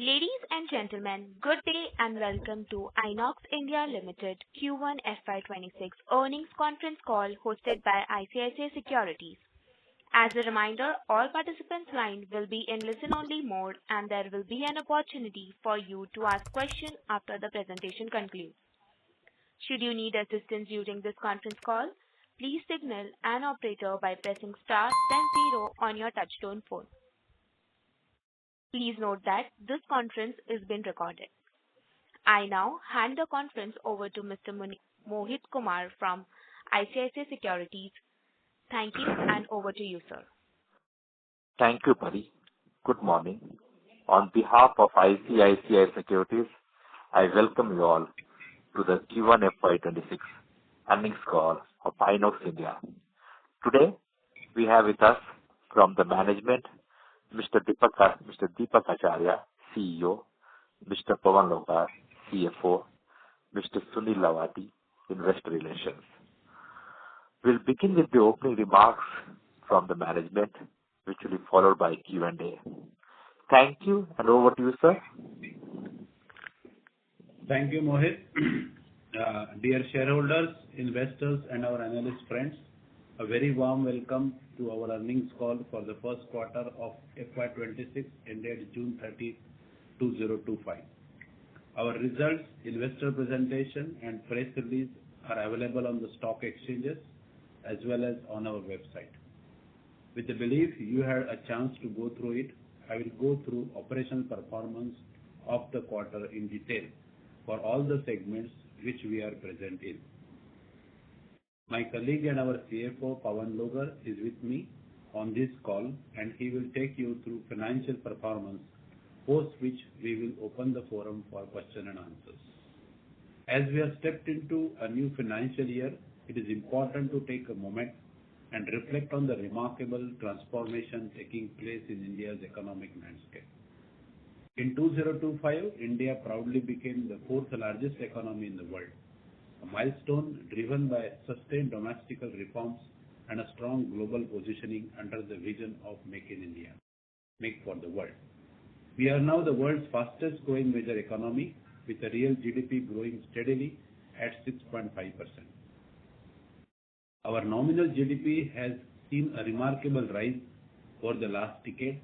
Ladies and gentlemen, good day and welcome to Inox India Limited Q1FY26 earnings conference call hosted by ICICI Securities. As a reminder, all participants' lines will be in listen-only mode and there will be an opportunity for you to ask questions after the presentation concludes. Should you need assistance during this conference call, please signal an operator by pressing star then zero on your touchtone phone. Please note that this conference is being recorded. I now hand the conference over to Mr. Mohit Kumar from ICICI Securities. Thank you and over to you, sir. Thank you, Pari. Good morning. On behalf of ICICI Securities, I welcome you all to the Q1FY26 earnings call of Inox India. Today, we have with us from the management, Mr. Deepak Acharya, CEO, Mr. Pawan Logar, CFO, Mr. Sunil Lavati, Investor Relations. We'll begin with the opening remarks from the management, which will be followed by Q&A. Thank you, and over to you, sir. Thank you, Mohit. Dear shareholders, investors, and our analyst friends, a very warm welcome to our earnings call for the first quarter of FY26 ended June 30, 2025. Our results, investor presentation, and press release are available on the stock exchanges as well as on our website. With the belief you had a chance to go through it, I will go through operational performance of the quarter in detail for all the segments which we are present in. My colleague and our CFO, Pawan Logar, is with me on this call and he will take you through financial performance, post which we will open the forum for question and answers. As we have stepped into a new financial year, it is important to take a moment and reflect on the remarkable transformation taking place in India's economic landscape. In 2025, India proudly became the fourth largest economy in the world, a milestone driven by sustained domestic reforms and a strong global positioning under the vision of Make in India, Make for the World. We are now the world's fastest growing major economy with a real GDP growing steadily at 6.5%. Our nominal GDP has seen a remarkable rise over the last decade,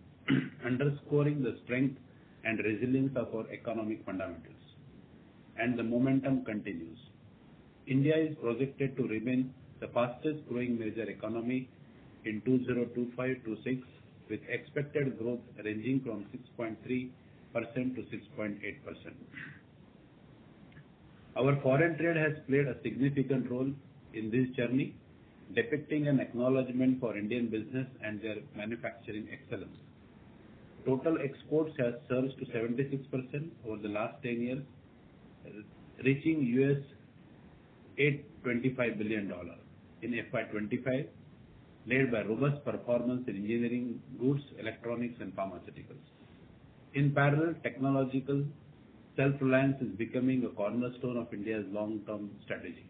underscoring the strength and resilience of our economic fundamentals. And the momentum continues. India is projected to remain the fastest growing major economy in 2025-26 with expected growth ranging from 6.3% to 6.8%. Our foreign trade has played a significant role in this journey, depicting an acknowledgement for Indian business and their manufacturing excellence. Total exports has surged to 76% over the last 10 years, reaching $825 billion in FY25, led by robust performance in engineering, goods, electronics, and pharmaceuticals. In parallel, technological self-reliance is becoming a cornerstone of India's long-term strategy,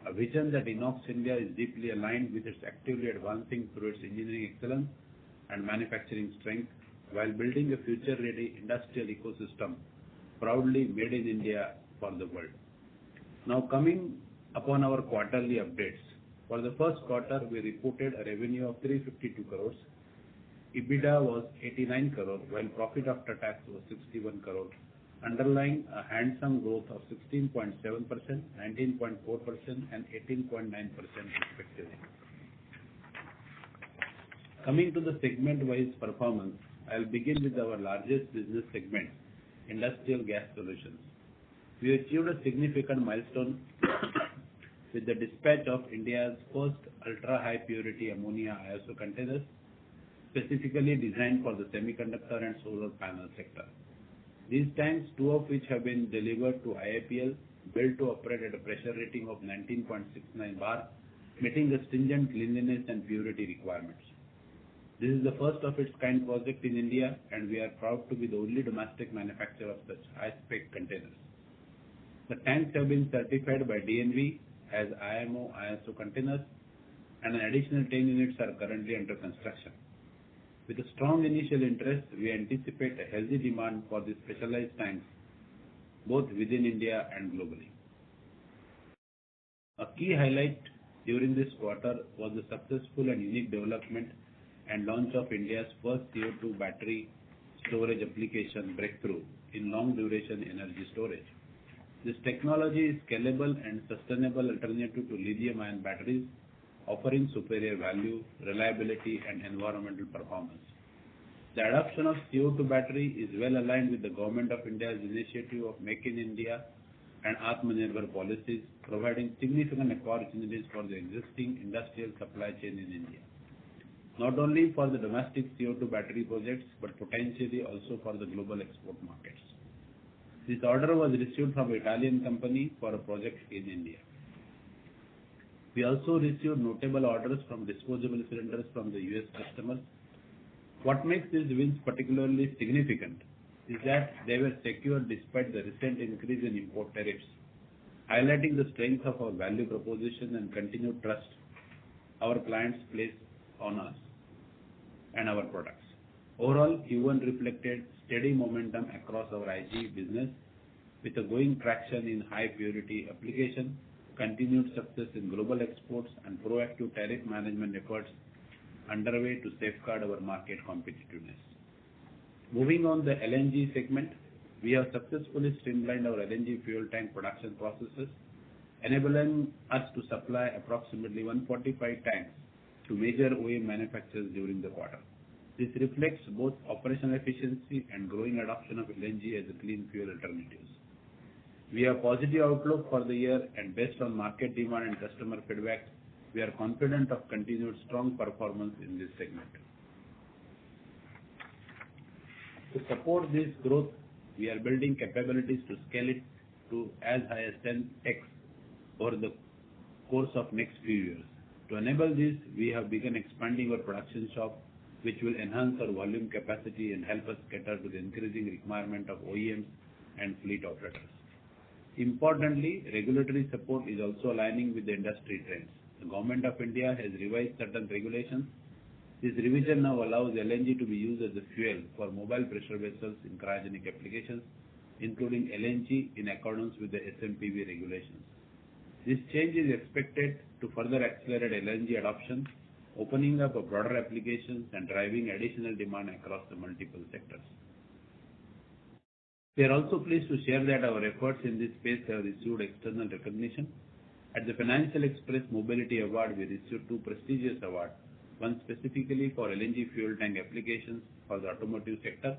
a vision that Inox India is deeply aligned with its actively advancing through its engineering excellence and manufacturing strength while building a future-ready industrial ecosystem proudly made in India for the world. Now coming upon our quarterly updates. For the first quarter, we reported a revenue of 352 crores. EBITDA was 89 crore, while profit after tax was 61 crore, underlying a handsome growth of 16.7%, 19.4%, and 18.9% respectively. Coming to the segment-wise performance, I will begin with our largest business segment, Industrial Gas Solutions. We achieved a significant milestone with the dispatch of India's first ultra-high purity ammonia ISO containers, specifically designed for the semiconductor and solar panel sector. These tanks, two of which have been delivered to IIPL, built to operate at a pressure rating of 19.69 bar, meeting the stringent cleanliness and purity requirements. This is the first of its kind project in India, and we are proud to be the only domestic manufacturer of such high-spec containers. The tanks have been certified by DNV as IMO ISO containers, and an additional 10 units are currently under construction. With a strong initial interest, we anticipate a healthy demand for the specialized tanks, both within India and globally. A key highlight during this quarter was the successful and unique development and launch of India's first CO2 battery storage application breakthrough in long-duration energy storage. This technology is scalable and sustainable alternative to lithium-ion batteries, offering superior value, reliability, and environmental performance. The adoption of CO2 battery is well aligned with the Government of India's initiative of Make in India and Atmanirbhar policies, providing significant opportunities for the existing industrial supply chain in India, not only for the domestic CO2 battery projects, but potentially also for the global export markets. This order was received from an Italian company for a project in India. We also received notable orders from disposable cylinders from the US customers. What makes these wins particularly significant is that they were secured despite the recent increase in import tariffs, highlighting the strength of our value proposition and continued trust our clients place on us and our products. Overall, Q1 reflected steady momentum across our IG business with a growing traction in high purity application, continued success in global exports, and proactive tariff management efforts underway to safeguard our market competitiveness. Moving on the LNG segment, we have successfully streamlined our LNG fuel tank production processes, enabling us to supply approximately 145 tanks to major OEM manufacturers during the quarter. This reflects both operational efficiency and growing adoption of LNG as a clean fuel alternatives. We have positive outlook for the year, and based on market demand and customer feedback, we are confident of continued strong performance in this segment. To support this growth, we are building capabilities to scale it to as high as 10x over the course of next few years. To enable this, we have begun expanding our production shop, which will enhance our volume capacity and help us cater to the increasing requirement of OEMs and fleet operators. Importantly, regulatory support is also aligning with the industry trends. The Government of India has revised certain regulations. This revision now allows LNG to be used as a fuel for mobile pressure vessels in cryogenic applications, including LNG in accordance with the SMPV regulations. This change is expected to further accelerate LNG adoption, opening up a broader applications and driving additional demand across the multiple sectors. We are also pleased to share that our efforts in this space have received external recognition. At the Financial Express Mobility Award, we received 2 prestigious awards, one specifically for LNG fuel tank applications for the automotive sector,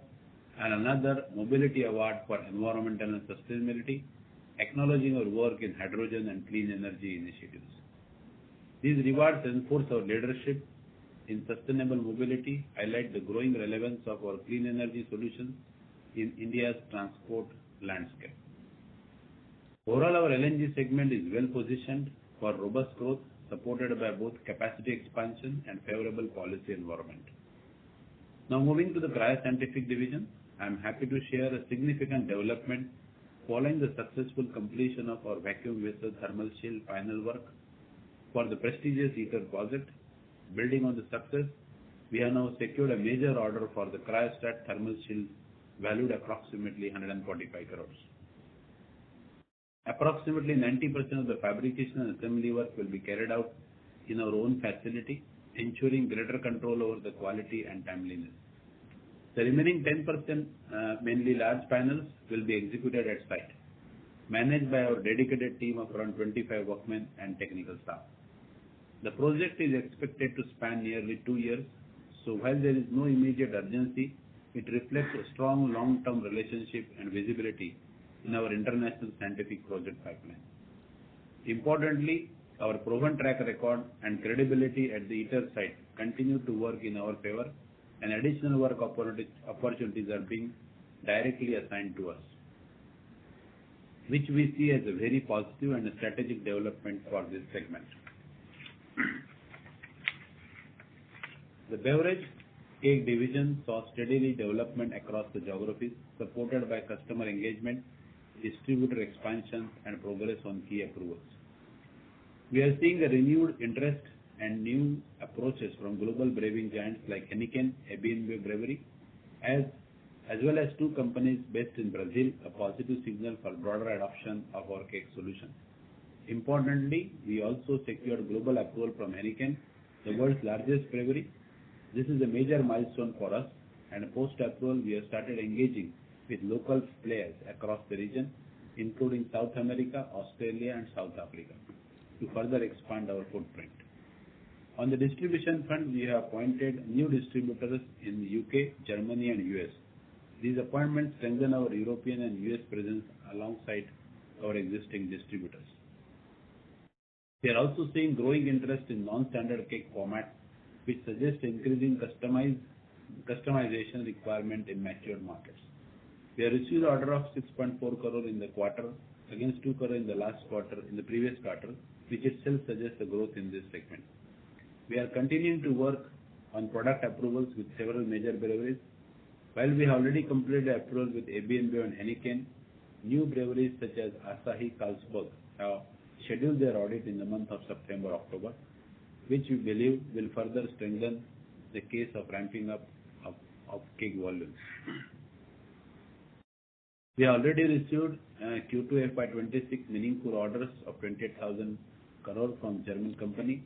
and another Mobility Award for Environmental and Sustainability, acknowledging our work in hydrogen and clean energy initiatives. These rewards enforce our leadership in sustainable mobility, highlight the growing relevance of our clean energy solutions in India's transport landscape. Overall, our LNG segment is well positioned for robust growth, supported by both capacity expansion and favorable policy environment. Now moving to the Cryo-Scientific division, I am happy to share a significant development following the successful completion of our vacuum vessel thermal shield final work for the prestigious ITER project. Building on the success, we have now secured a major order for the cryostat thermal shield valued approximately 145 crores. Approximately 90% of the fabrication and assembly work will be carried out in our own facility, ensuring greater control over the quality and timeliness. The remaining 10%, mainly large panels, will be executed at site, managed by our dedicated team of around 25 workmen and technical staff. The project is expected to span nearly 2 years, so while there is no immediate urgency, it reflects a strong long-term relationship and visibility in our international scientific project pipeline. Importantly, our proven track record and credibility at the ITER site continue to work in our favor, and additional work opportunities are being directly assigned to us, which we see as a very positive and a strategic development for this segment. The beverage cake division saw steady development across the geographies, supported by customer engagement, distributor expansion, and progress on key approvals. We are seeing a renewed interest and new approaches from global brewing giants like Heineken, AB InBev Brewery, as well as two companies based in Brazil, a positive signal for broader adoption of our keg solution. Importantly, we also secured global approval from Heineken, the world's largest brewery. This is a major milestone for us, and post-approval, we have started engaging with local players across the region, including South America, Australia, and South Africa, to further expand our footprint. On the distribution front, we have appointed new distributors in the UK, Germany, and US. These appointments strengthen our European and US presence alongside our existing distributors. We are also seeing growing interest in non-standard keg format, which suggests increasing customization requirement in matured markets. We have received an order of 6.4 crore in the quarter against 2 crore in the previous quarter, which itself suggests a growth in this segment. We are continuing to work on product approvals with several major breweries. While we have already completed approval with AB InBev and Heineken, new breweries such as Asahi Carlsberg have scheduled their audit in the month of September-October, which we believe will further strengthen the case of ramping up of keg volumes. We have already received Q2FY26 meaningful orders of 28,000 crore from German company.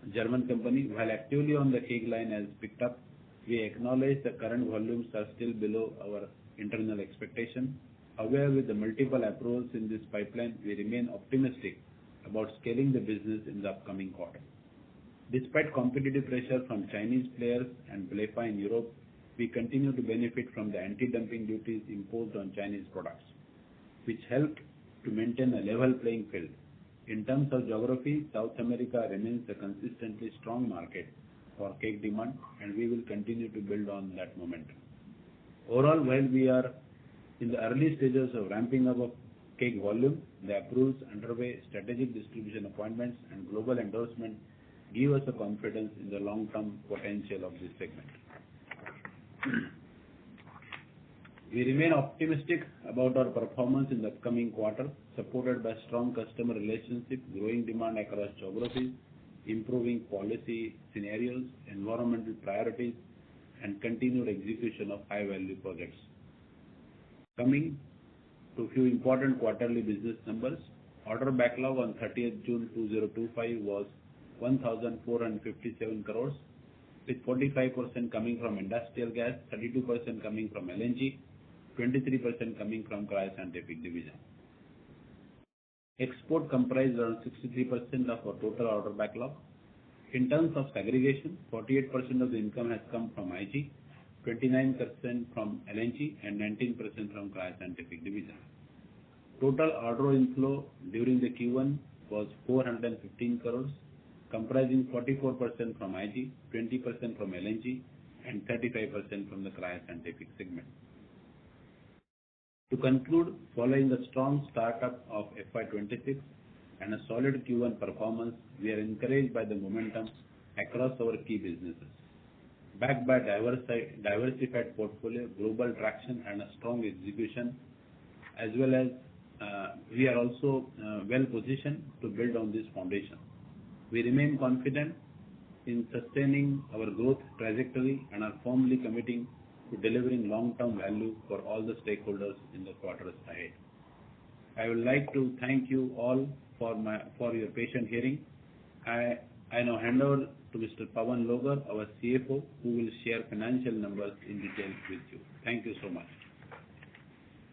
While actively on the keg line has picked up, we acknowledge the current volumes are still below our internal expectation. However, with the multiple approvals in this pipeline, we remain optimistic about scaling the business in the upcoming quarter. Despite competitive pressure from Chinese players and BLEFA in Europe, we continue to benefit from the anti-dumping duties imposed on Chinese products, which helped to maintain a level playing field. In terms of geography, South America remains a consistently strong market for keg demand, and we will continue to build on that momentum. Overall, while we are in the early stages of ramping up of keg volume, the approvals underway, strategic distribution appointments, and global endorsement give us a confidence in the long-term potential of this segment. We remain optimistic about our performance in the upcoming quarter, supported by strong customer relationships, growing demand across geographies, improving policy scenarios, environmental priorities, and continued execution of high-value projects. Coming to a few important quarterly business numbers, order backlog on 30th June 2025 was 1,457 crores, with 45% coming from industrial gas, 32% coming from LNG, 23% coming from cryoscientific division. Export comprised around 63% of our total order backlog. In terms of segregation, 48% of the income has come from IG, 29% from LNG, and 19% from cryoscientific division. Total order inflow during the Q1 was 415 crores, comprising 44% from IG, 20% from LNG, and 35% from the cryoscientific segment. To conclude, following the strong startup of FY26 and a solid Q1 performance, we are encouraged by the momentum across our key businesses. Backed by diversified portfolio, global traction, and a strong execution, as well as we are also well positioned to build on this foundation. We remain confident in sustaining our growth trajectory and are firmly committing to delivering long-term value for all the stakeholders in the quarters ahead. I would like to thank you all for your patient hearing. I now hand over to Mr. Pawan Logar, our CFO, who will share financial numbers in detail with you. Thank you so much.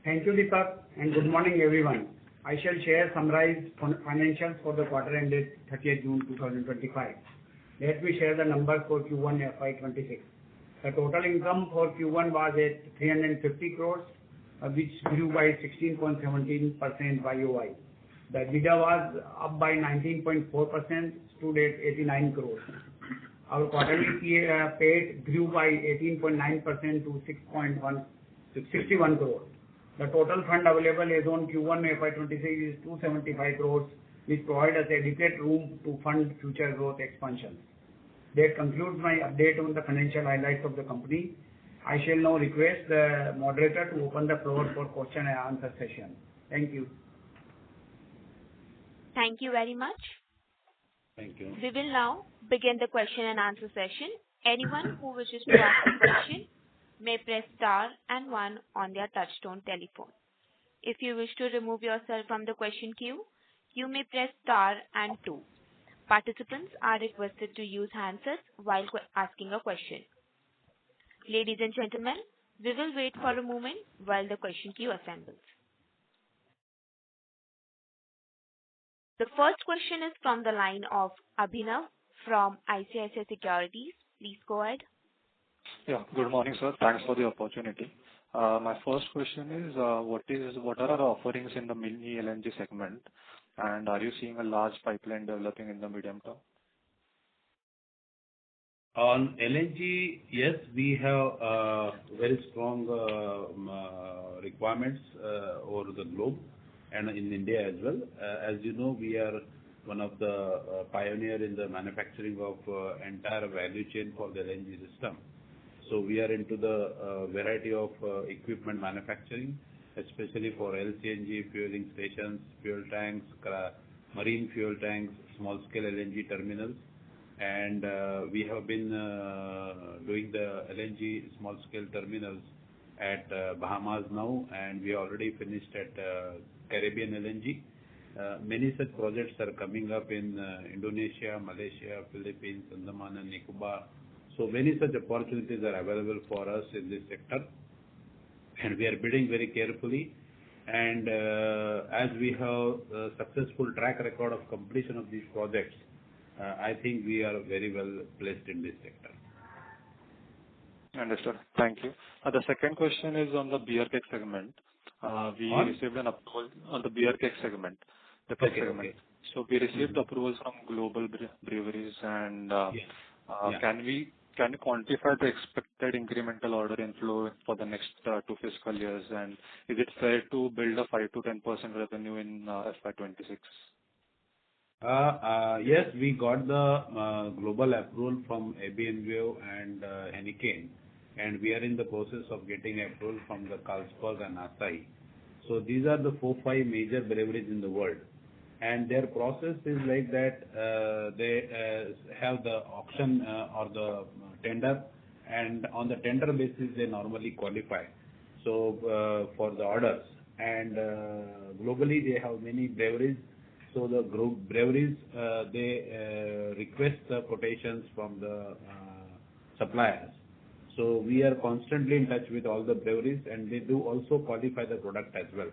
Thank you, Deepak, and good morning, everyone. I shall share summarized financials for the quarter ended 30th June 2025. Let me share the numbers for Q1 FY26. The total income for Q1 was at 350 crores, which grew by 16.17% YOY. The EBITDA was up by 19.4%, stood at 89 crores. Our quarterly PAT grew by 18.9% to 61 crores. The total fund available as on Q1 FY26 is 275 crores, which provide us adequate room to fund future growth expansion. That concludes my update on the financial highlights of the company. I shall now request the moderator to open the floor for question and answer session. Thank you. Thank you very much. Thank you. We will now begin the question and answer session. Anyone who wishes to ask a question may press star and one on their touchtone telephone. If you wish to remove yourself from the question queue, you may press star and two. Participants are requested to use handsets while asking a question. Ladies and gentlemen, we will wait for a moment while the question queue assembles. The first question is from the line of Abhinav from ICICI Securities. Please go ahead. Yeah. Good morning, sir. Thanks for the opportunity. My first question is, what are our offerings in the mini LNG segment, and are you seeing a large pipeline developing in the medium term? On LNG, yes, we have very strong requirements over the globe and in India as well. As you know, we are one of the pioneer in the manufacturing of entire value chain for the LNG system. So we are into the variety of equipment manufacturing, especially for LCNG fueling stations, fuel tanks, marine fuel tanks, small scale LNG terminals. And we have been doing the LNG small scale terminals at Bahamas now, and we already finished at Caribbean LNG. Many such projects are coming up in Indonesia, Malaysia, Philippines, Andaman and Nicobar. So many such opportunities are available for us in this sector, and we are bidding very carefully. And as we have a successful track record of completion of these projects, I think we are very well placed in this sector. Understood. Thank you. The second question is on the beer keg segment. We received an approval on the beer keg segment, the keg segment. Okay. So we received approvals from global breweries, and can you quantify the expected incremental order inflow for the next 2 fiscal years? And is it fair to build a 5 to 10% revenue in FY26? Yes, we got the global approval from AB InBev and Heineken, and we are in the process of getting approval from the Carlsberg and Asahi. So these are the 4-5 major breweries in the world, and their process is like that. They have the auction or the tender, and on the tender basis they normally qualify. So for the orders, and globally they have many breweries. So the group breweries, they request the quotations from the suppliers. So we are constantly in touch with all the breweries, and they do also qualify the product as well.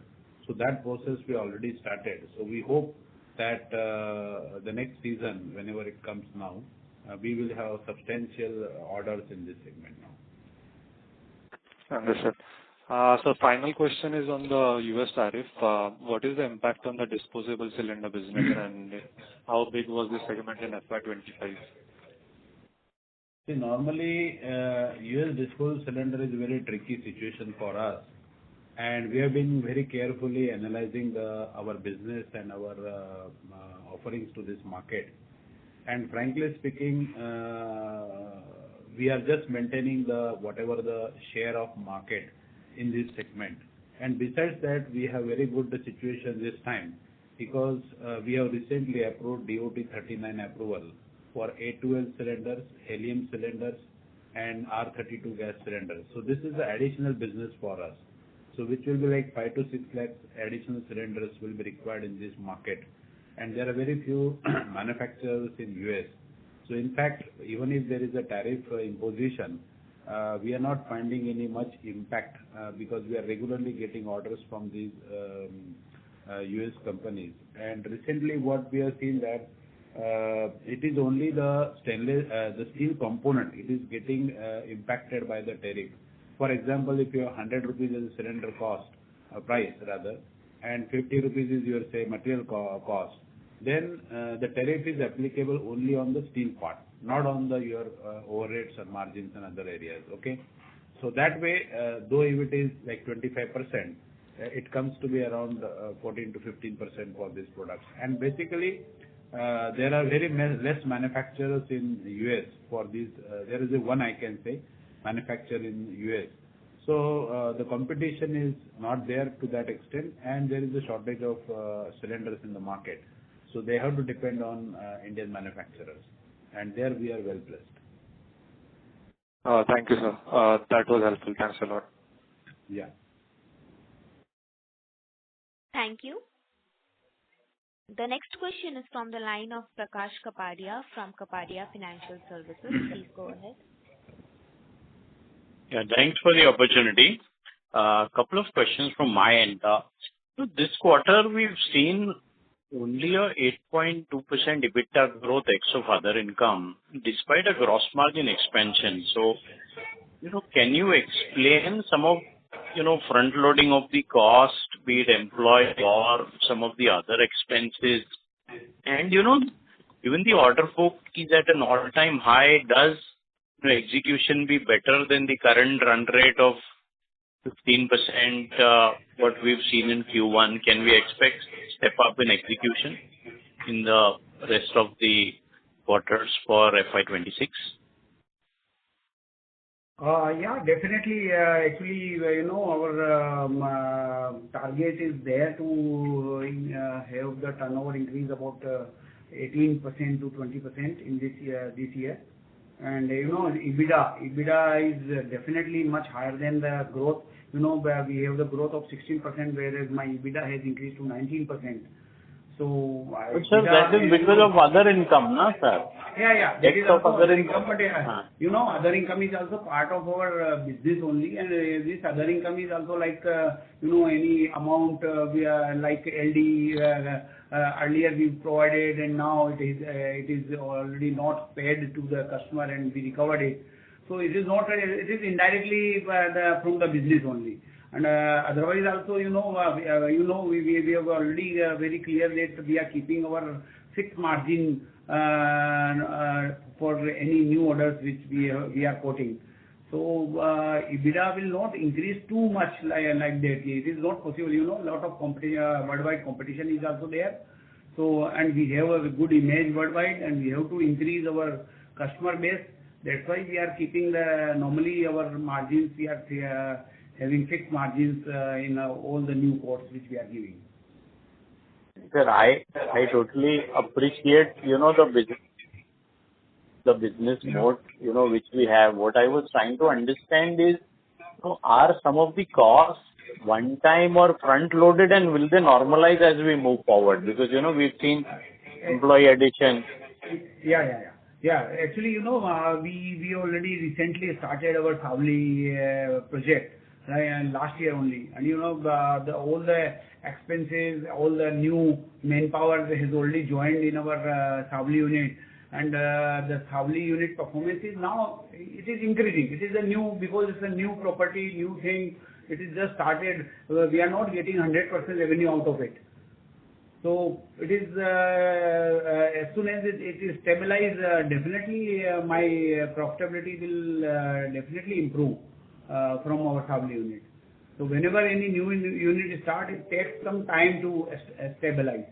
So that process we already started. So we hope that the next season, whenever it comes now, we will have substantial orders in this segment now. Understood. So final question is on the US tariff. What is the impact on the disposable cylinder business, and how big was this segment in FY25? See, normally US disposable cylinder is a very tricky situation for us, and we have been very carefully analyzing our business and our offerings to this market. And frankly speaking, we are just maintaining whatever the share of market in this segment. And besides that, we have very good situation this time, because we have recently approved DOT 39 approval for A2L cylinders, helium cylinders, and R32 gas cylinders. So this is the additional business for us. So which will be like 5 to 6 lakhs additional cylinders will be required in this market. And there are very few manufacturers in US. So in fact, even if there is a tariff imposition, we are not finding any much impact because we are regularly getting orders from these US companies. And recently what we have seen that it is only the steel component, it is getting impacted by the tariff. For example, if you have 100 rupees as a cylinder cost, price rather, and 50 rupees is your say material cost, then the tariff is applicable only on the steel part, not on your overheads or margins and other areas. Okay, so that way, though if it is like 25%, it comes to be around 14 to 15% for these products. And basically, there are very less manufacturers in the US for these. There is one I can say manufacturer in US. So the competition is not there to that extent, and there is a shortage of cylinders in the market. So they have to depend on Indian manufacturers, and there we are well placed. Thank you, sir. That was helpful. Thanks a lot. Yeah. Thank you. The next question is from the line of Prakash Kapadia from Kapadia Financial Services. Please go ahead. Yeah, thanks for the opportunity. Couple of questions from my end. This quarter, we've seen only a 8.2% EBITDA growth ex of other income, despite a gross margin expansion. So, can you explain some of, front loading of the cost, be it employee or some of the other expenses? And, even the order book is at an all-time high. Does execution be better than the current run rate of 15%, what we've seen in Q1? Can we expect step up in execution in the rest of the quarters for FY26? Yeah, definitely. Actually, our target is there to have the turnover increase about 18% to 20% in this year. And EBITDA is definitely much higher than the growth. We have the growth of 16%, whereas my EBITDA has increased to 19%. So, but sir, that is because of other income, no, sir? Yeah. That is also other income, but other income is also part of our business only, and this other income is also like any amount we are like LD earlier we provided, and now it is already not paid to the customer, and we recovered it. So it is not it is indirectly from the business only. And otherwise also, we have already very clear that we are keeping our fixed margin for any new orders which we are quoting. So EBITDA will not increase too much like that. It is not possible. A lot of worldwide competition is also there. So, and we have a good image worldwide, and we have to increase our customer base. That's why we are keeping normally our margins, we are having fixed margins in all the new quotes which we are giving. Sir, I totally appreciate, the business mode, which we have. What I was trying to understand is, are some of the costs one time or front loaded, and will they normalize as we move forward? Because, we've seen employee addition. Yeah. Actually, we already recently started our Savli project. Last year only, and all the expenses, all the new manpower has already joined in our Savli unit, and the Savli unit performance is now it is increasing. It is because it's a new property, new thing. It is just started. We are not getting 100% revenue out of it. So it is as soon as it is stabilized, definitely my profitability will definitely improve from our Savli unit. So whenever any new unit starts, it takes some time to stabilize.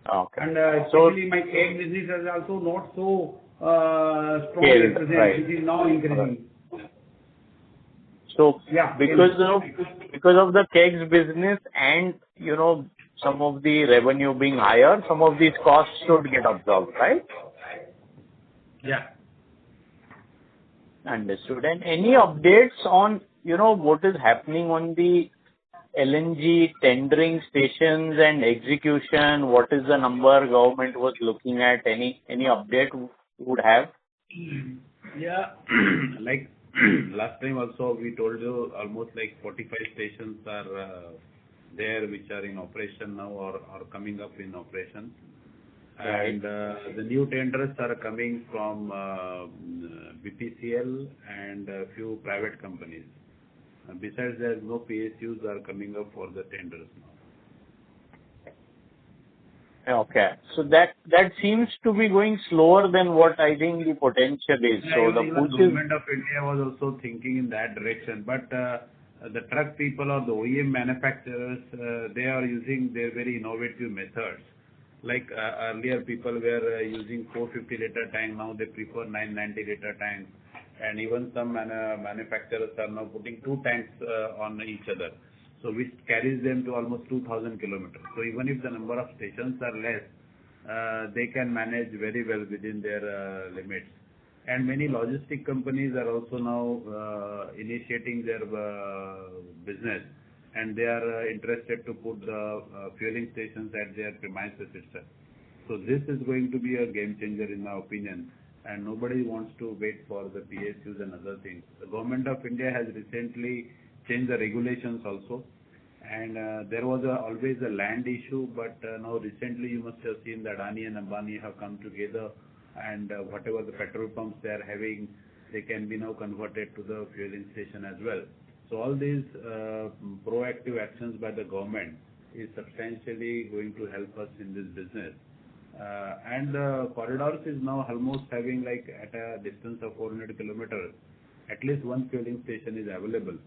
Okay. And especially my keg business is also not so strong at present. Right. It is now increasing. So yeah, because of the kegs business and some of the revenue being higher, some of these costs should get absorbed, right? Yeah. Understood. And any updates on, what is happening on the LNG tendering stations and execution? What is the number government was looking at? Any update you would have? Yeah. Like last time also we told you, almost like 45 stations are there which are in operation now or coming up in operation. Right. And the new tenders are coming from BPCL and a few private companies. Besides that, no PSUs are coming up for the tenders now. Okay. So that seems to be going slower than what I think the potential is. So the government of India was also thinking in that direction, but the truck people or the OEM manufacturers, they are using their very innovative methods. Like earlier people were using 450-liter tank, now they prefer 990-liter tanks. And even some manufacturers are now putting two tanks on each other. so which carries them to almost 2,000 kilometers. So even if the number of stations are less, they can manage very well within their limits. And many logistic companies are also now initiating their business, and they are interested to put the fueling stations at their premises itself. So this is going to be a game changer in my opinion, and nobody wants to wait for the PSUs and other things. The government of India has recently changed the regulations also, and there was always a land issue, but now recently you must have seen that Adani and Ambani have come together, and whatever the petrol pumps they are having, they can be now converted to the fueling station as well. So all these proactive actions by the government is substantially going to help us in this business. And the corridors is now almost having, like, at a distance of 400 kilometers, at least one fueling station is available.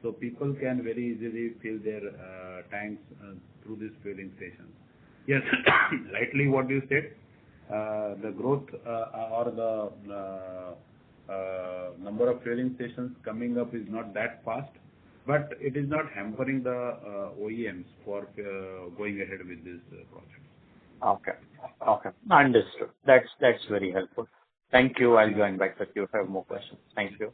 So people can very easily fill their tanks through these fueling stations. Yes, rightly what you said, the growth or the number of fueling stations coming up is not that fast, but it is not hampering the OEMs for going ahead with this project. Okay. Okay. Understood. That's very helpful. Thank you. I'll join back with you if I have more questions. Thank you.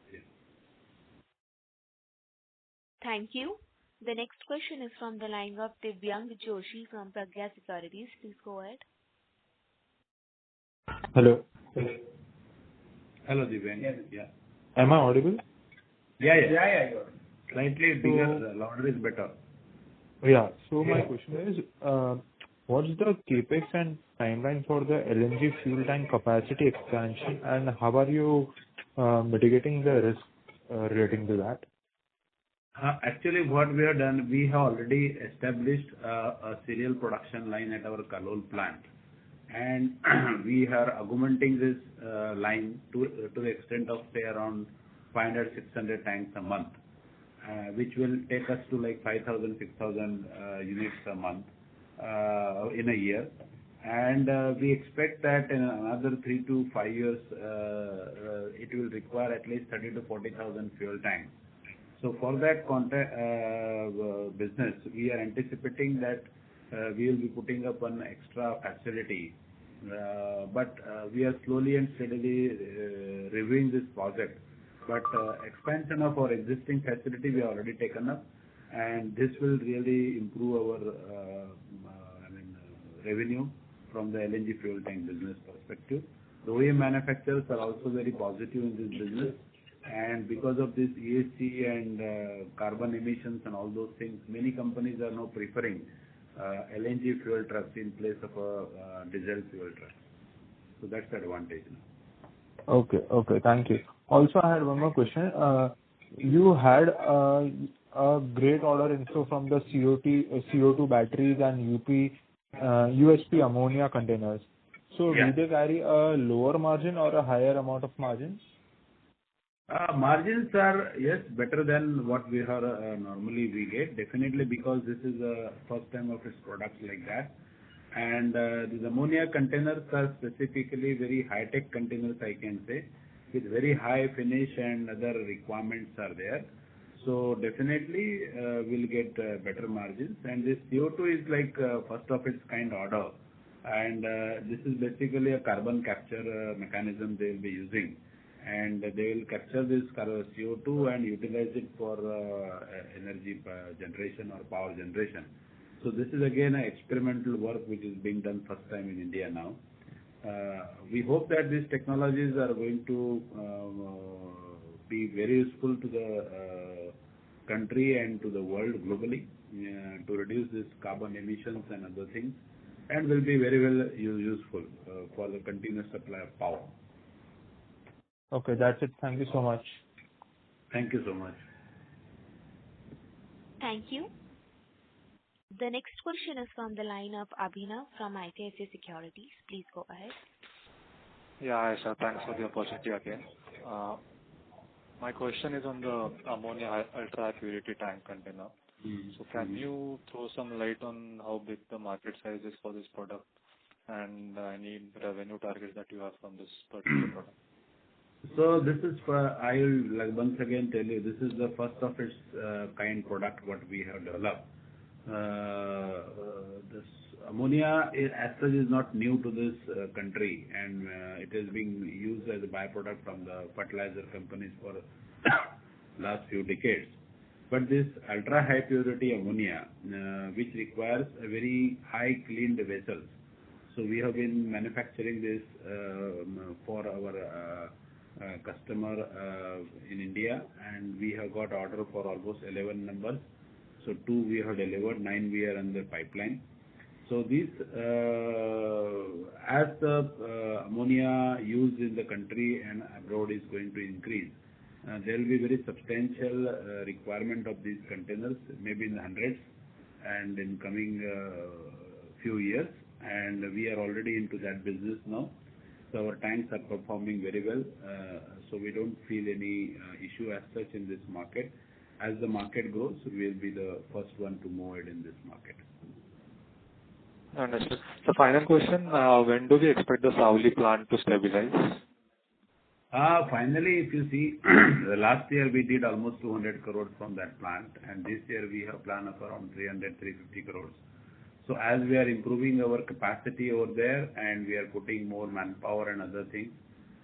Thank you. The next question is from the line of Divyang Joshi from Pragya Securities. Please go ahead. Hello. Hello, Divyang. Yes. Yeah. Am I audible? Yeah. Yeah, you are. Slightly bigger, louder is better. Yeah. So my question is, what's the capex and timeline for the LNG fuel tank capacity expansion, and how are you mitigating the risk relating to that? Actually, what we have done, we have already established a serial production line at our Kalol plant, and we are augmenting this line to the extent of, say, around 500-600 tanks a month, which will take us to like 5,000, 6,000 units a month in a year. And we expect that in another 3 to 5 years, it will require at least 30 to 40,000 fuel tanks. So for that business, we are anticipating that we will be putting up an extra facility, but we are slowly and steadily reviewing this project. But expansion of our existing facility we have already taken up, and this will really improve our revenue from the LNG fuel tank business perspective. The OEM manufacturers are also very positive in this business, and because of this ESG and carbon emissions and all those things, many companies are now preferring LNG fuel trucks in place of a diesel fuel truck. So that's the advantage now. Okay, thank you. Also, I had one more question. You had a great order inflow from the CO2 batteries and USP ammonia containers. So Yeah. do they carry a lower margin or a higher amount of margin? Margins are, yes, better than what we are normally we get, definitely, because this is the first time of its products like that. And these ammonia containers are specifically very high-tech containers, I can say, with very high finish and other requirements are there. So definitely we'll get better margins. And this CO2 is like first of its kind order. And this is basically a carbon capture mechanism they will be using. And they will capture this CO2 and utilize it for energy generation or power generation. So this is again an experimental work which is being done first time in India now. We hope that these technologies are going to be very useful to the country and to the world globally to reduce this carbon emissions and other things, and will be very well useful for the continuous supply of power. Okay, that's it. Thank you so much. Thank you so much. Thank you. The next question is from the line of Abhinav from ICICI Securities. Please go ahead. Yeah, hi, sir. Thanks for the opportunity again. My question is on the ammonia ultra purity tank container. So can you throw some light on how big the market size is for this product and any revenue targets that you have from this particular product? So this is for, I will like once again tell you, this is the first of its kind product what we have developed. This ammonia as such is not new to this country, and it is being used as a byproduct from the fertilizer companies for last few decades. But this ultra high purity ammonia, which requires a very high cleaned vessels. So we have been manufacturing this for our customer in India, and we have got order for almost 11 numbers. So 2 we have delivered, 9 we are under pipeline. So this, as the ammonia used in the country and abroad is going to increase, there will be very substantial requirement of these containers, maybe in the hundreds, and in coming few years. And we are already into that business now. So our tanks are performing very well. So we don't feel any issue as such in this market. As the market grows, we will be the first one to move it in this market. Understood. The final question, when do we expect the Savli plant to stabilize? Finally, if you see, the last year we did almost 200 crores from that plant, and this year we have plan of around 350 crores. So as we are improving our capacity over there and we are putting more manpower and other things,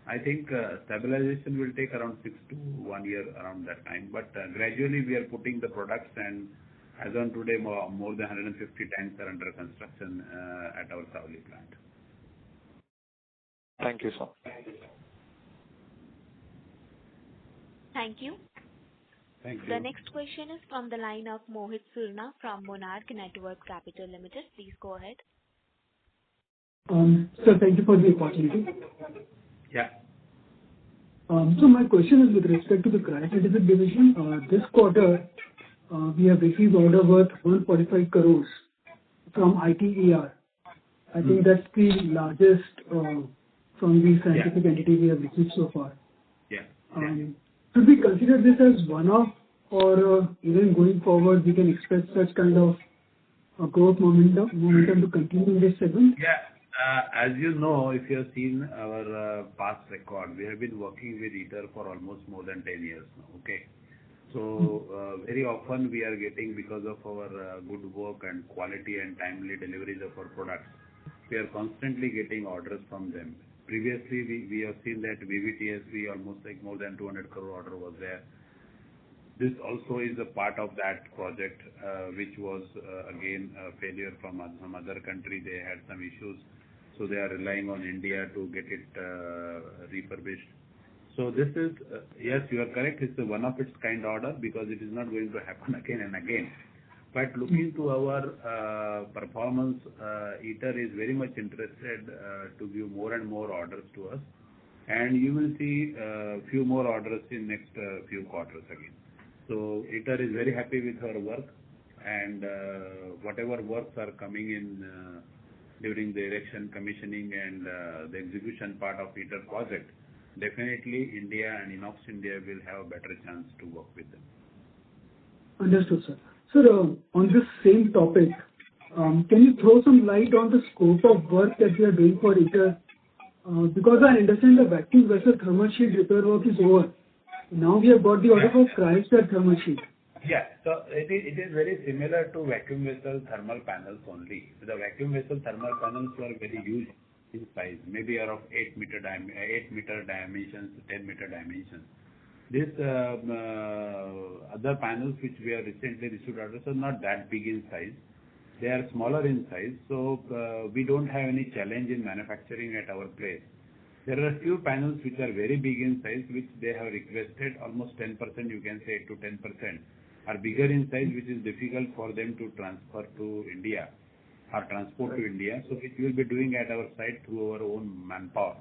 I think stabilization will take around 6 to 1 year around that time. But gradually we are putting the products, and as on today more than 150 tanks are under construction at our Savli plant. Thank you, sir. Thank you. Thank you. The next question is from the line of Mohit Surna from Monarch Networth Capital Limited. Please go ahead. Sir, thank you for the opportunity. Yeah. So my question is with respect to the cryogenic division. This quarter, we have received order worth 145 crores from ITER. I think that's the largest from the scientific entity we have received so far. Yeah. Should we consider this as one-off, or even going forward we can expect such kind of growth momentum to continue in this segment? Yeah. As you know, if you have seen our past record, we have been working with ITER for almost more than 10 years now. Okay. So very often we are getting, because of our good work and quality and timely deliveries of our products, we are constantly getting orders from them. Previously, we have seen that VVTSV almost like more than 200 crore order was there. This also is a part of that project, which was again a failure from some other country. They had some issues, so they are relying on India to get it refurbished. So this is, yes, you are correct, it's a one of its kind order, because it is not going to happen again and again. But looking to our performance, ITER is very much interested to give more and more orders to us, and you will see few more orders in next few quarters again. So ITER is very happy with our work, and whatever works are coming in during the erection, commissioning, and the execution part of ITER project, definitely India and Inox India will have a better chance to work with them. Understood, sir. Sir, on this same topic, can you throw some light on the scope of work that we are doing for ITER? Because I understand the vacuum vessel thermal sheet repair work is over. Now we have got the order for cryostat thermal sheet. Yeah, so it is very similar to vacuum vessel thermal panels only. So the vacuum vessel thermal panels were very huge in size, maybe around 8 meter dimensions, 10 meter dimensions. These other panels which we have recently received orders are not that big in size. They are smaller in size, so we don't have any challenge in manufacturing at our place. There are a few panels which are very big in size, which they have requested almost 10%, you can say 8 to 10%, are bigger in size, which is difficult for them to transfer to India or transport to India. So which we will be doing at our site through our own manpower.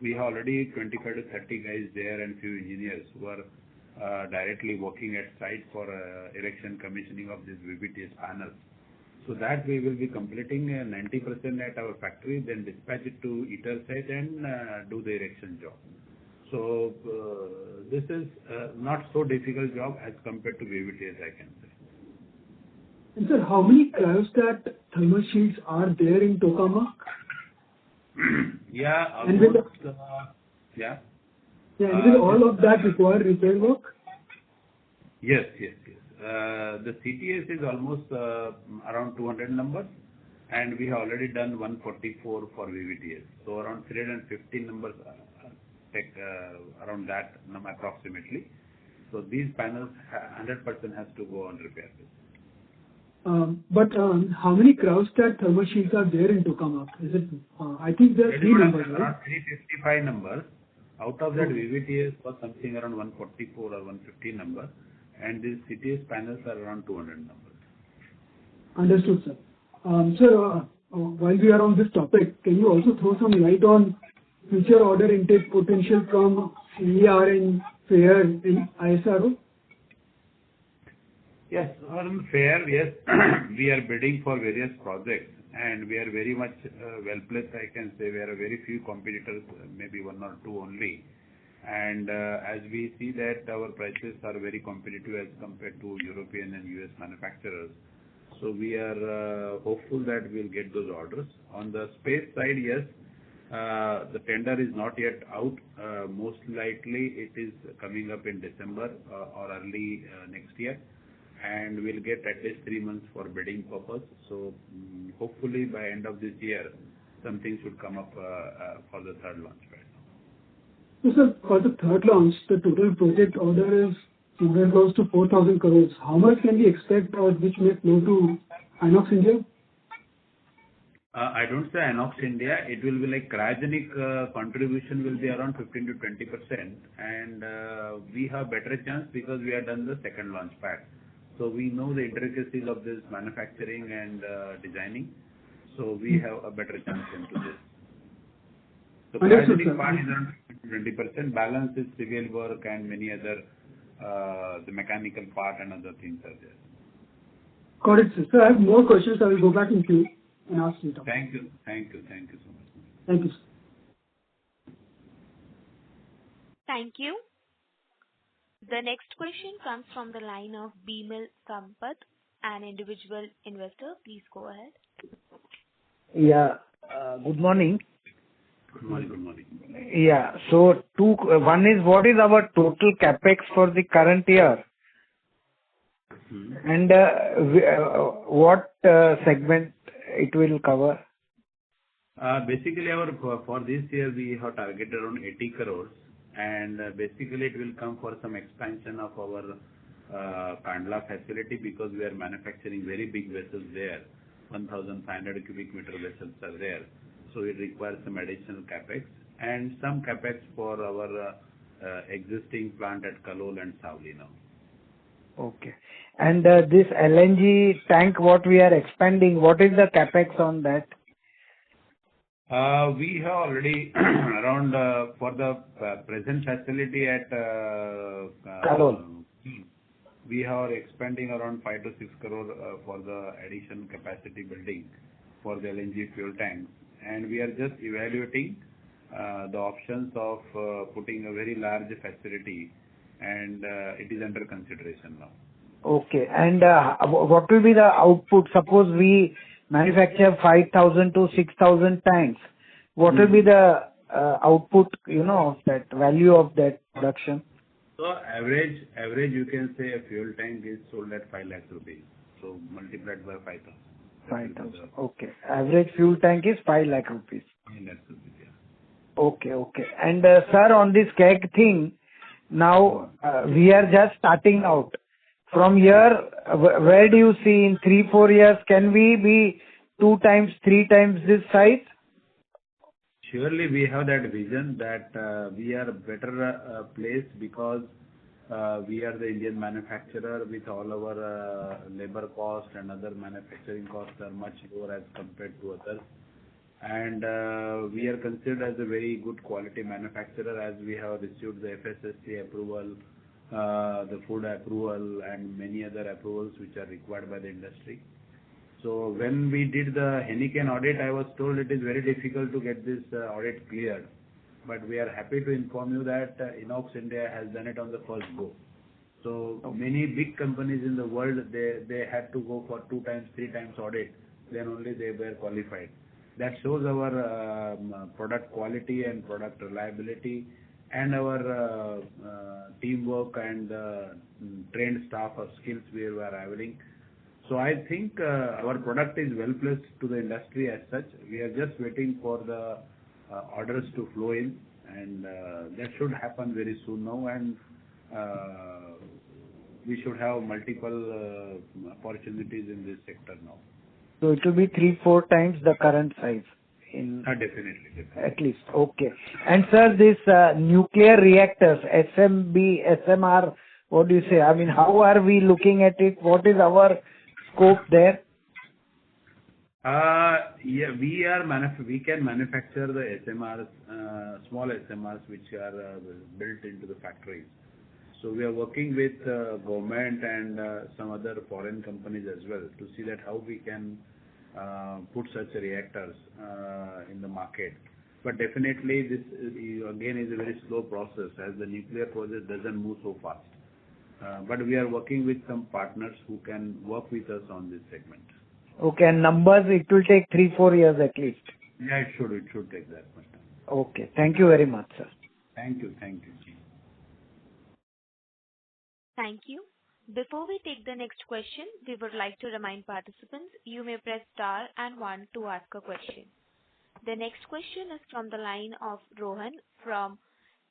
We have already 25 to 30 guys there and few engineers who are directly working at site for erection commissioning of these VVTS panels. So that we will be completing 90% at our factory, then dispatch it to ITER site and do the erection job. So this is not so difficult job as compared to VVTS, I can say. And sir, how many cryostat thermal sheets are there in Tokamak? Yeah, almost, yeah. Yeah, and will all of that require repair work? Yes. The CTS is almost around 200 numbers, and we have already done 144 for VVTS. So around 350 numbers take around that number approximately. So these panels 100% has to go on repair. But how many Kraustat thermal shields are there in Tokamak? Is it? I think there are 3 numbers, right? Around 355 numbers. Out of that, VVTS was something around 144 or 150 numbers, and these CTS panels are around 200 numbers. Understood, sir. Sir, while we are on this topic, can you also throw some light on future order intake potential from CER and FAIR in ISRO? Yes, on FAIR, yes, we are bidding for various projects, and we are very much well placed. I can say we are a very few competitors, maybe 1 or 2 only. And as we see that our prices are very competitive as compared to European and US manufacturers. So we are hopeful that we'll get those orders. On the space side, yes, the tender is not yet out. Most likely it is coming up in December or early next year. And we'll get at least 3 months for bidding purpose. So hopefully by end of this year, something should come up for the third launch pad. So, sir, for the third launch, the total project order is somewhere close to 4,000 crores. How much can we expect or which may flow to Inox India? I don't say Inox India. It will be like cryogenic contribution will be around 15 to 20%, and we have better chance because we have done the second launch pad. So we know the intricacies of this manufacturing and designing. So we have a better chance into this. So cryogenic part is around 20%. Balance is civil work and many other the mechanical part and other things are there. Got it, sir. Sir, I have more questions. I will go back in queue and ask later. Thank you so much. Thank you, sir. Thank you. The next question comes from the line of Bimal Sampath, an individual investor. Please go ahead. Yeah. Good morning. Good morning. Yeah. So one is, what is our total capex for the current year? And what segment it will cover? Basically, for this year we have targeted around 80 crores, and basically it will come for some expansion of our Kandla facility because we are manufacturing very big vessels there. 1,500 cubic meter vessels are there, so it requires some additional capex and some capex for our existing plant at Kalol and Savli now. Okay. And this LNG tank, what we are expanding, what is the capex on that? We have already around for the present facility at Kalol. We are expanding around 5 to 6 crore for the addition capacity building for the LNG fuel tanks, and we are just evaluating the options of putting a very large facility, and it is under consideration now. Okay. And what will be the output? Suppose we manufacture 5,000 to 6,000 tanks. What will be the output, of that value of that production? So average you can say a fuel tank is sold at 5 lakh rupees. So multiplied by 5,000. 5,000. Okay. Average fuel tank is 5 lakh rupees. 5 lakh rupees, yeah. Okay. And sir, on this keg thing, now we are just starting out. From here, where do you see in 3-4 years, can we be 2 times, 3 times this size? Surely we have that vision that we are better placed because we are the Indian manufacturer with all our labor cost and other manufacturing costs are much lower as compared to others. And we are considered as a very good quality manufacturer as we have received the FSSC approval, the food approval and many other approvals which are required by the industry. So when we did the Heineken audit, I was told it is very difficult to get this audit cleared. But we are happy to inform you that Inox India has done it on the first go. So many big companies in the world, they had to go for 2 times, 3 times audit, then only they were qualified. That shows our product quality and product reliability and our teamwork and trained staff of skills we are having. So I think our product is well placed to the industry as such. We are just waiting for the orders to flow in, and that should happen very soon now, and we should have multiple opportunities in this sector now. So it will be 3-4 times the current size in Definitely. at least. Okay. And sir, this nuclear reactors, SMB, SMR, what do you say? I mean, how are we looking at it? What is our scope there? Yeah, we can manufacture the SMRs, small SMRs, which are built into the factories. So we are working with government and some other foreign companies as well to see that how we can put such reactors in the market. But definitely this again is a very slow process, as the nuclear project doesn't move so fast. But we are working with some partners who can work with us on this segment. Okay, and numbers, it will take 3-4 years at least. Yeah, it should take that much time. Okay, thank you very much, sir. Thank you. Thank you. Before we take the next question, we would like to remind participants you may press star and 1 to ask a question. The next question is from the line of Rohan from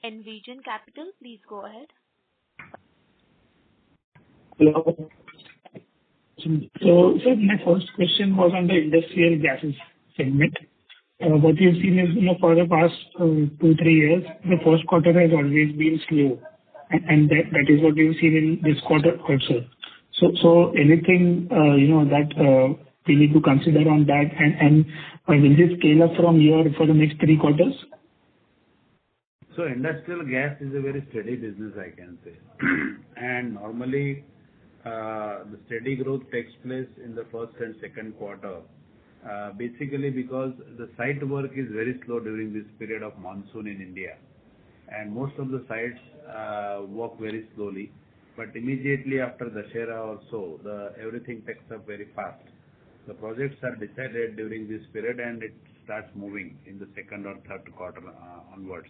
Envision Capital. Please go ahead. Hello. So, sir, my first question was on the industrial gases segment. What we've seen is, for the past 2-3 years, the first quarter has always been slow, and that is what we've seen in this quarter also. So anything, that we need to consider on that, and will this scale up from here for the next 3 quarters? So industrial gas is a very steady business, I can say. And normally, the steady growth takes place in the first and second quarter, basically because the site work is very slow during this period of monsoon in India. And most of the sites work very slowly. But immediately after Dussehra or so, everything picks up very fast. The projects are decided during this period, and it starts moving in the second or third quarter onwards.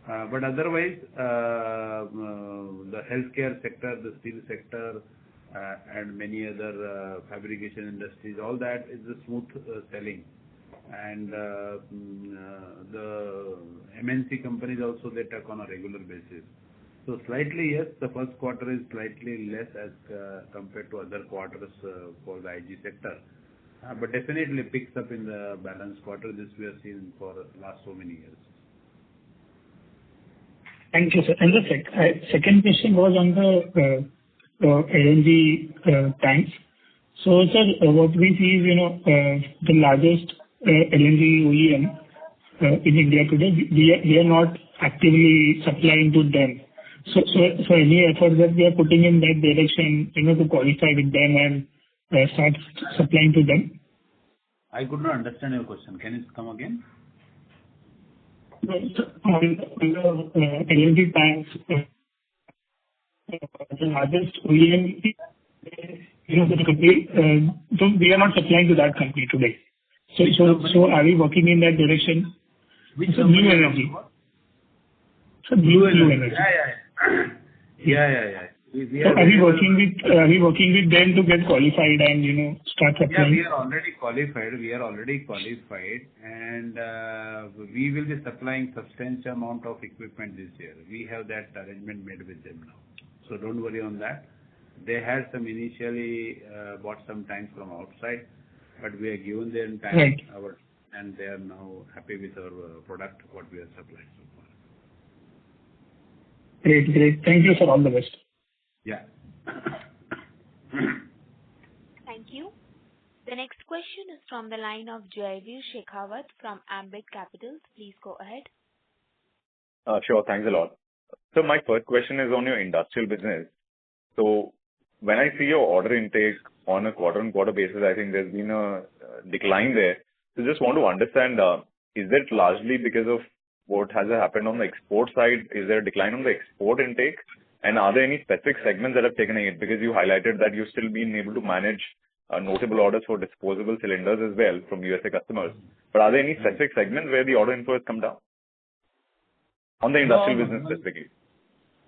But otherwise, the healthcare sector, the steel sector, and many other fabrication industries, all that is a smooth selling. And the MNC companies also, they talk on a regular basis. So slightly, yes, the first quarter is slightly less as compared to other quarters for the IG sector. But definitely picks up in the balance quarter. This we have seen for the last so many years. Thank you, sir. And the second question was on the LNG tanks. So, sir, what we see is, the largest LNG OEM in India today, we are not actively supplying to them. So any effort that we are putting in that direction, to qualify with them and start supplying to them? I could not understand your question. Can you come again? On the LNG tanks, the largest OEM, the company, so we are not supplying to that company today. So are we working in that direction? Which New energy. So Blue energy. Yeah. So are we working with them to get qualified and start supplying? Yeah, we are already qualified, and we will be supplying substantial amount of equipment this year. We have that arrangement made with them now, so don't worry on that. They had some initially bought some tanks from outside, but we have given them time, right, and they are now happy with our product what we have supplied so far. Great. Thank you, sir. All the best. Yeah. Thank you. The next question is from the line of Jaiveer Shekhawat from Ambit Capital. Please go ahead. Sure. Thanks a lot. So my first question is on your industrial business. So when I see your order intake on a quarter-on-quarter basis, I think there's been a decline there. So just want to understand, is that largely because of what has happened on the export side? Is there a decline on the export intake? And are there any specific segments that have taken a hit? Because you highlighted that you've still been able to manage notable orders for disposable cylinders as well from USA customers. But are there any specific segments where the order inflow has come down? on the industrial business specifically?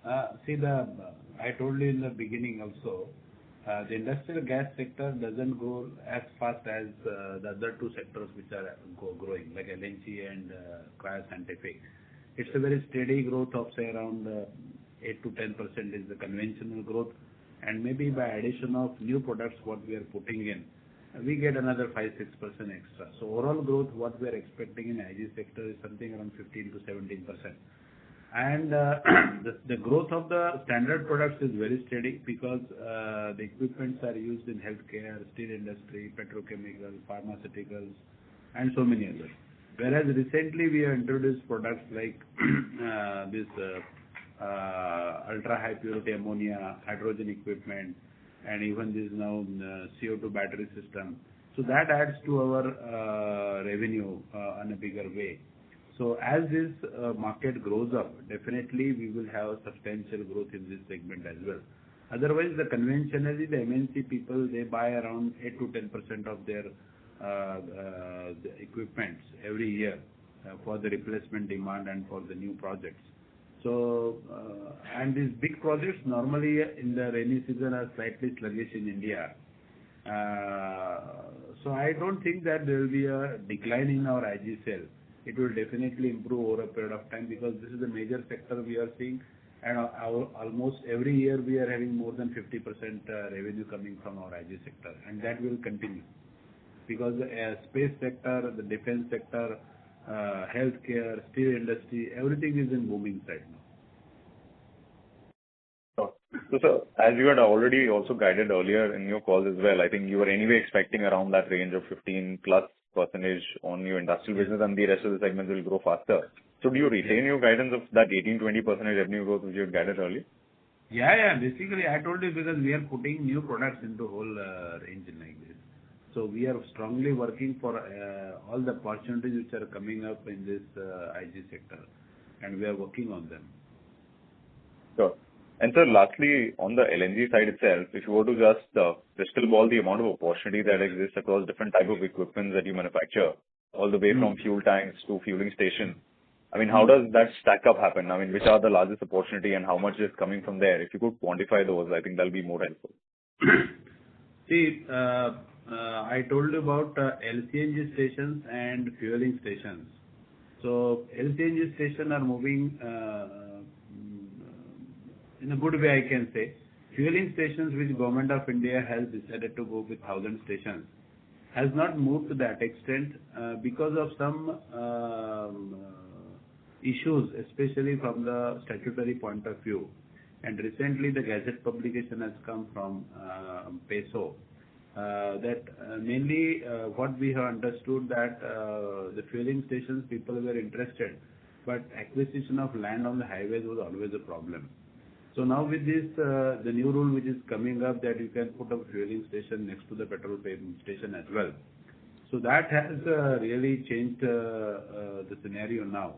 I told you in the beginning also, the industrial gas sector doesn't grow as fast as the other two sectors which are growing, like LNG and cryoscientific. It's a very steady growth of say around 8 to 10% is the conventional growth, and maybe by addition of new products what we are putting in, we get another 5-6% extra. So overall growth what we are expecting in IG sector is something around 15 to 17%. And the growth of the standard products is very steady because the equipments are used in healthcare, steel industry, petrochemical, pharmaceuticals, and so many others. Whereas recently we have introduced products like this ultra high purity ammonia, hydrogen equipment, and even this now CO2 battery system. So that adds to our revenue in a bigger way. So as this market grows up, definitely we will have substantial growth in this segment as well. Otherwise, the conventionally, the MNC people, they buy around 8 to 10% of their the equipments every year for the replacement demand and for the new projects. So, and these big projects normally in the rainy season are slightly sluggish in India. So I don't think that there will be a decline in our IG sale. It will definitely improve over a period of time because this is a major sector we are seeing, and almost every year we are having more than 50% revenue coming from our IG sector, and that will continue because the space sector, the defense sector, healthcare, steel industry, everything is in booming side now. So, sir, as you had already also guided earlier in your calls as well, I think you were anyway expecting around that range of 15+% on your industrial business, and the rest of the segments will grow faster. So do you retain your guidance of that 18-20% revenue growth which you had guided earlier? Yeah. Basically, I told you because we are putting new products into whole range like this. So we are strongly working for all the opportunities which are coming up in this IG sector, and we are working on them. Sure. And sir, lastly, on the LNG side itself, if you were to just crystal ball the amount of opportunity that exists across different type of equipment that you manufacture, all the way from fuel tanks to fueling stations, I mean, how does that stack up happen? I mean, which are the largest opportunity and how much is coming from there? If you could quantify those, I think that'll be more helpful. See, I told you about LCNG stations and fueling stations. So LCNG stations are moving in a good way, I can say. Fueling stations which Government of India has decided to go with 1,000 stations has not moved to that extent because of some issues, especially from the statutory point of view. And recently the Gazette publication has come from PESO that mainly what we have understood that the fueling stations people were interested, but acquisition of land on the highways was always a problem. So now with this, the new rule which is coming up that you can put a fueling station next to the petrol station as well. So that has really changed the scenario now.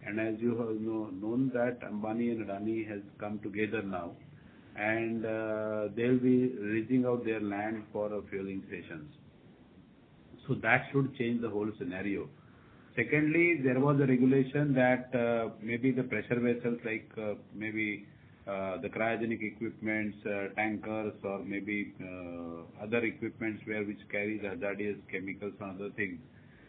And as you have known that Ambani and Adani has come together now, and they'll be leasing out their land for fueling stations. So that should change the whole scenario. Secondly, there was a regulation that maybe the pressure vessels like maybe the cryogenic equipments, tankers, or maybe other equipments which carry the hazardous chemicals and other things,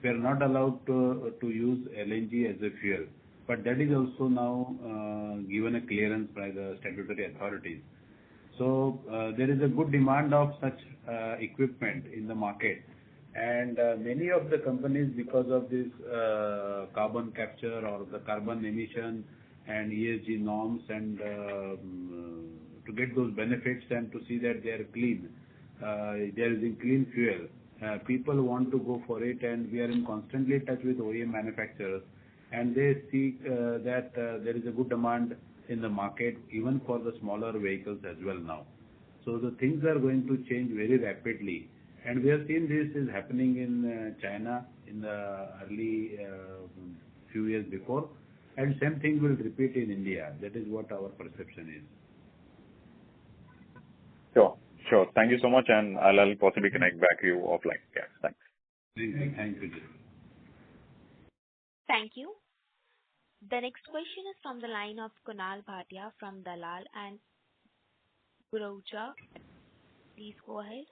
we are not allowed to use LNG as a fuel. But that is also now given a clearance by the statutory authorities. So there is a good demand of such equipment in the market. And many of the companies, because of this carbon capture or the carbon emission and ESG norms, and to get those benefits and to see that they are clean, there is a clean fuel. People want to go for it, and we are in constantly touch with OEM manufacturers, and they see that there is a good demand in the market, even for the smaller vehicles as well now. So the things are going to change very rapidly, and we have seen this is happening in China in the early few years before, and same thing will repeat in India. That is what our perception is. Sure. Thank you so much, and I'll possibly connect back to you offline. Yeah, thanks. Thank you. Thank you. The next question is from the line of Kunal Bhatia from Dalal and Broacha. Please go ahead.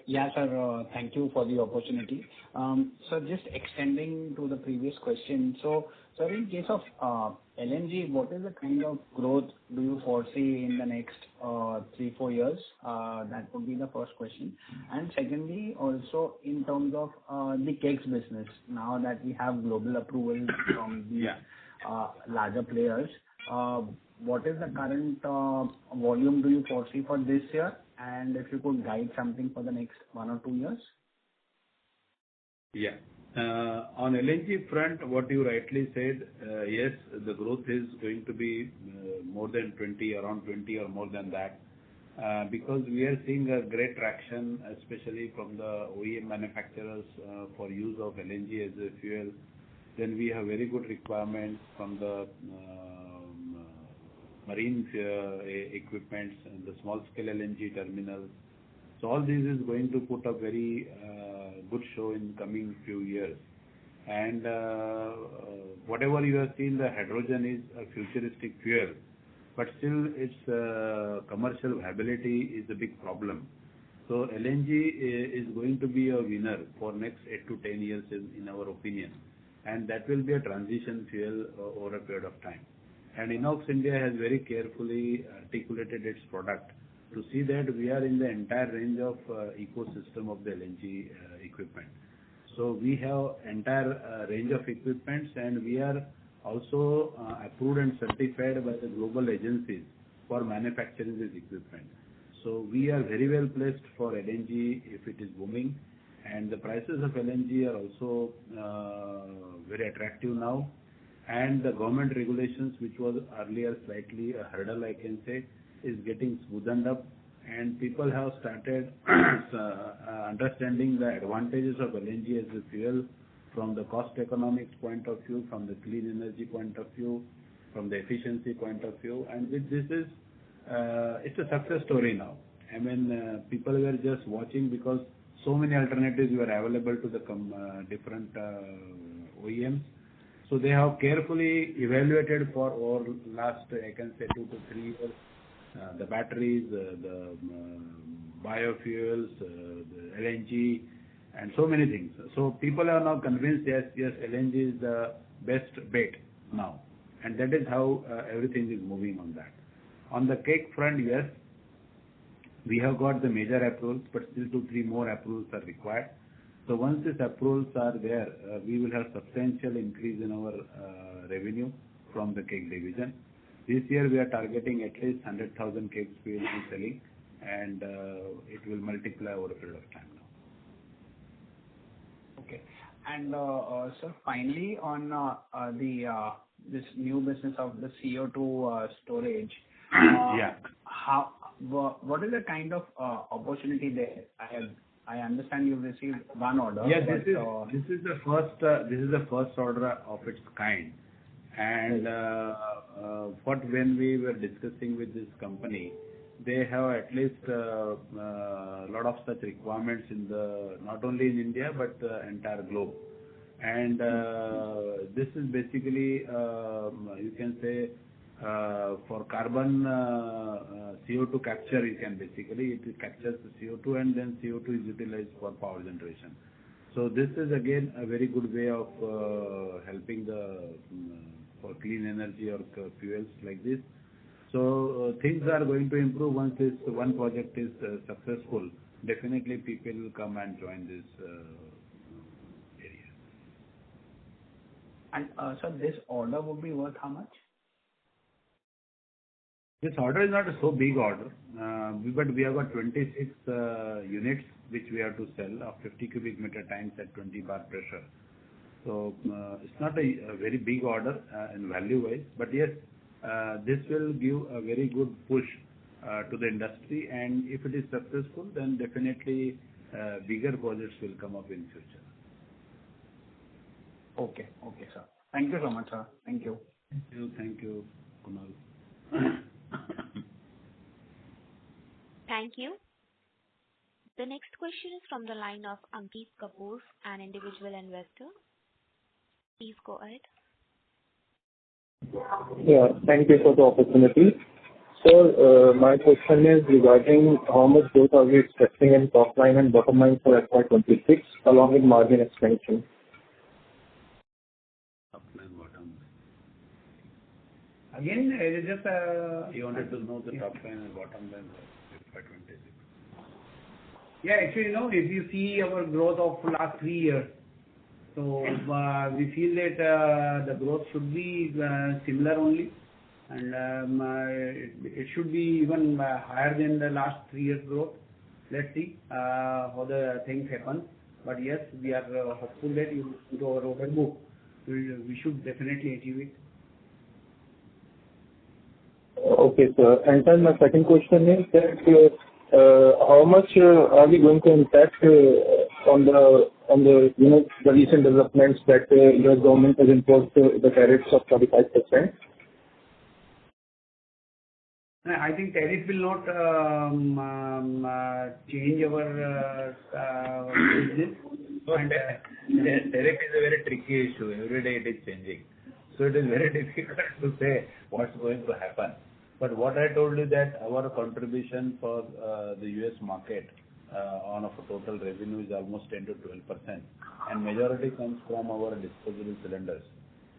Yeah, sir. Thank you for the opportunity. So just extending to the previous question. So, sir, in case of LNG, what is the kind of growth do you foresee in the next 3-4 years? That would be the first question. And secondly, also in terms of the kegs business, now that we have global approval from the larger players, what is the current volume do you foresee for this year? And if you could guide something for the next 1 or 2 years? Yeah. On LNG front, what you rightly said, yes, the growth is going to be more than 20, around 20 or more than that, because we are seeing a great traction, especially from the OEM manufacturers for use of LNG as a fuel. Then we have very good requirements from the marine equipments and the small-scale LNG terminals. So all this is going to put up very good show in coming few years. And whatever you have seen, the hydrogen is a futuristic fuel, but still its commercial viability is a big problem. So LNG is going to be a winner for next 8 to 10 years in our opinion, and that will be a transition fuel over a period of time. And Inox India has very carefully articulated its product to see that we are in the entire range of ecosystem of the LNG equipment. So we have entire range of equipments, and we are also approved and certified by the global agencies for manufacturing this equipment. So we are very well placed for LNG if it is booming, and the prices of LNG are also very attractive now. And the government regulations, which was earlier slightly a hurdle, I can say, is getting smoothened up, and people have started understanding the advantages of LNG as a fuel from the cost economics point of view, from the clean energy point of view, from the efficiency point of view. And with this is, it's a success story now. I mean, people were just watching because so many alternatives were available to the different OEMs. So they have carefully evaluated for over last, I can say, 2 to 3 years, the batteries, the biofuels, the LNG, and so many things. So people are now convinced, yes, LNG is the best bet now. And that is how everything is moving on that. On the keg front, yes, we have got the major approvals, but still 2-3 more approvals are required. So once these approvals are there, we will have substantial increase in our revenue from the keg division. This year we are targeting at least 100,000 kegs we will be selling, and it will multiply over a period of time now. Okay. And sir, finally on this new business of the CO2 storage, what is the kind of opportunity there? I understand you've received one order. Yes, this is the first order of its kind. And when we were discussing with this company, they have at least a lot of such requirements in not only in India but the entire globe. And this is basically you can say for carbon CO2 capture. You can basically it captures the CO2 and then CO2 is utilized for power generation. So this is again a very good way of helping for clean energy or fuels like this. So things are going to improve once this one project is successful. Definitely people will come and join this area. And so this order would be worth how much? This order is not a so big order, but we have got 26 units which we have to sell of 50 cubic meter tanks at 20 bar pressure. So it's not a very big order in value wise, but yes, this will give a very good push to the industry, and if it is successful, then definitely bigger projects will come up in future. Okay, sir. Thank you so much, sir. Thank you. Thank you, Kunal. Thank you. The next question is from the line of Ankit Kapoor, an individual investor. Please go ahead. Yeah, thank you for the opportunity. So, my question is regarding how much growth are we expecting in top line and bottom line for FY26, along with margin expansion? Top line, bottom line. Again, it is just You wanted to know the top line and bottom line for FY26. yeah, actually, if you see our growth of last 3 years, so we feel that the growth should be similar only, and it should be even higher than the last 3 years growth. Let's see how the things happen. But yes, we are hopeful that into our order book, we should definitely achieve it. Okay, sir. And then my second question is that how much are we going to impact on the the recent developments that U.S. government has imposed the tariffs of 45%? I think tariff will not change our business. And tariff is a very tricky issue. Every day it is changing. So it is very difficult to say what's going to happen. But what I told you that our contribution for the US market on a total revenue is almost 10 to 12%. And majority comes from our disposable cylinders.